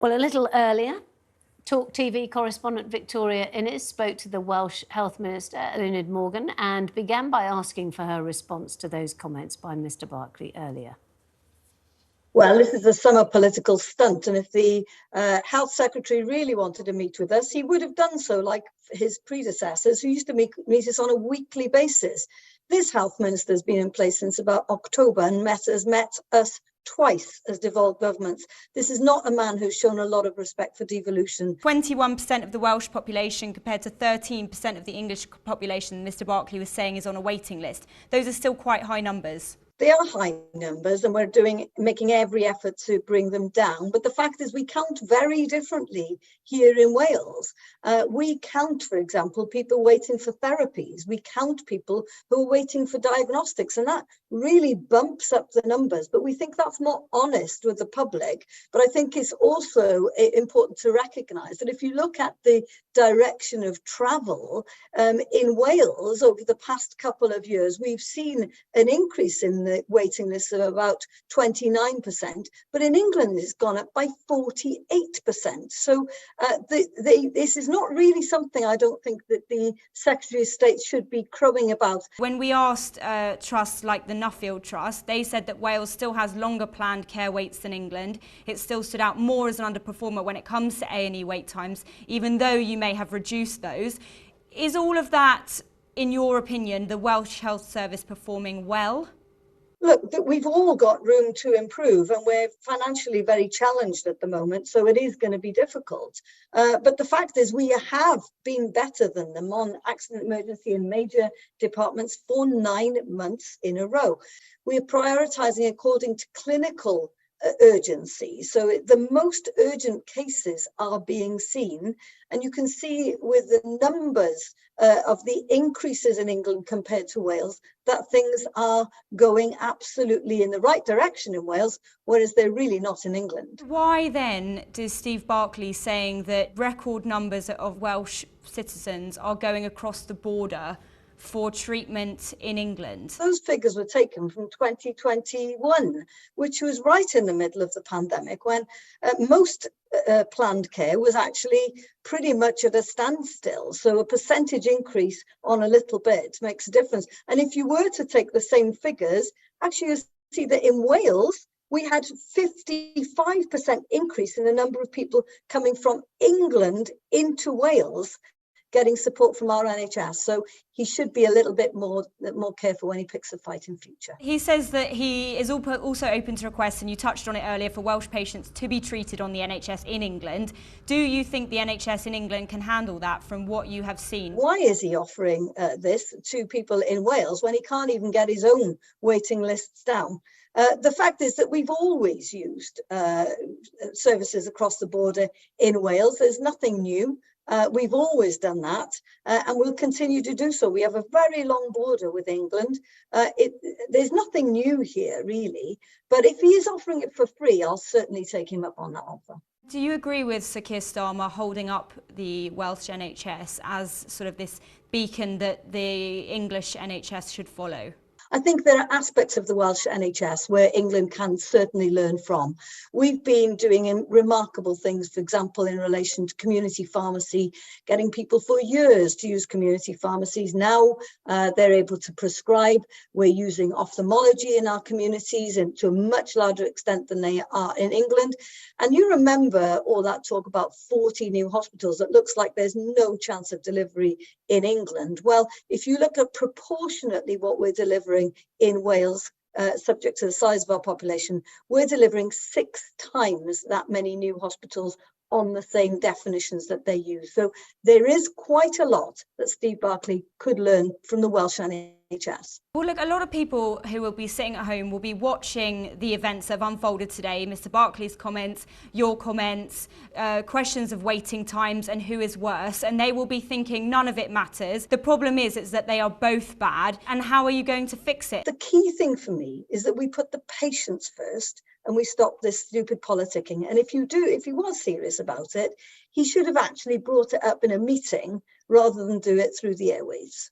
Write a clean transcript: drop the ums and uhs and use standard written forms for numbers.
Well, a little earlier, TalkTV correspondent Victoria Innes spoke to the Welsh Health Minister Eluned Morgan and began by asking for her response to those comments by Mr Barclay earlier. Well, this is a summer political stunt, and if the Health Secretary really wanted to meet with us, he would have done so like his predecessors who used to meet us on a weekly basis. This Health Minister has been in place since about October and has met us twice as devolved governments. This is not a man who's shown a lot of respect for devolution. 21% of the Welsh population compared to 13% of the English population, Mr Barclay was saying, is on a waiting list. Those are still quite high numbers. They are high numbers and we're making every effort to bring them down. But the fact is we count very differently here in Wales. We count, for example, people waiting for therapies. We count people who are waiting for diagnostics, and that really bumps up the numbers. But we think that's not honest with the public. But I think it's also important to recognise that if you look at the direction of travel in Wales over the past couple of years, we've seen an increase in the waiting list of about 29%, but in England it's gone up by 48%. So this is not really something I don't think that the Secretary of State should be crowing about. When we asked trusts like the Nuffield Trust, they said that Wales still has longer planned care waits than England. It still stood out more as an underperformer when it comes to A&E wait times, even though you may have reduced those. Is all of that, in your opinion, the Welsh Health Service performing well? Look, we've all got room to improve and we're financially very challenged at the moment, so it is going to be difficult. But the fact is we have been better than them on accident, emergency and major departments for 9 months in a row. We are prioritising according to clinical urgency. So the most urgent cases are being seen, and you can see with the numbers of the increases in England compared to Wales that things are going absolutely in the right direction in Wales, whereas they're really not in England. Why then does Steve Barclay saying that record numbers of Welsh citizens are going across the border for treatment in England? Those figures were taken from 2021, which was right in the middle of the pandemic when most planned care was actually pretty much at a standstill. So a percentage increase on a little bit makes a difference. And if you were to take the same figures, actually you see that in Wales, we had 55% increase in the number of people coming from England into Wales getting support from our NHS. So he should be a little bit more careful when he picks a fight in future. He says that he is also open to requests, and you touched on it earlier, for Welsh patients to be treated on the NHS in England. Do you think the NHS in England can handle that from what you have seen? Why is he offering this to people in Wales when he can't even get his own waiting lists down? The fact is that we've always used services across the border in Wales. There's nothing new. We've always done that and we'll continue to do so. We have a very long border with England. There's nothing new here, really. But if he is offering it for free, I'll certainly take him up on that offer. Do you agree with Sir Keir Starmer holding up the Welsh NHS as sort of this beacon that the English NHS should follow? I think there are aspects of the Welsh NHS where England can certainly learn from. We've been doing remarkable things, for example, in relation to community pharmacy, getting people for years to use community pharmacies. Now they're able to prescribe. We're using ophthalmology in our communities and to a much larger extent than they are in England. And you remember all that talk about 40 new hospitals. It looks like there's no chance of delivery in England. Well, if you look at proportionately what we're delivering in Wales, subject to the size of our population, we're delivering 6 times that many new hospitals on the same definitions that they use. So there is quite a lot that Steve Barclay could learn from the Welsh NHS. Well, look, a lot of people who will be sitting at home will be watching the events that have unfolded today. Mr Barclay's comments, your comments, questions of waiting times and who is worse, and they will be thinking none of it matters. The problem is that they are both bad, and how are you going to fix it? The key thing for me is that we put the patients first and we stop this stupid politicking. And if he was serious about it, he should have actually brought it up in a meeting rather than do it through the airwaves.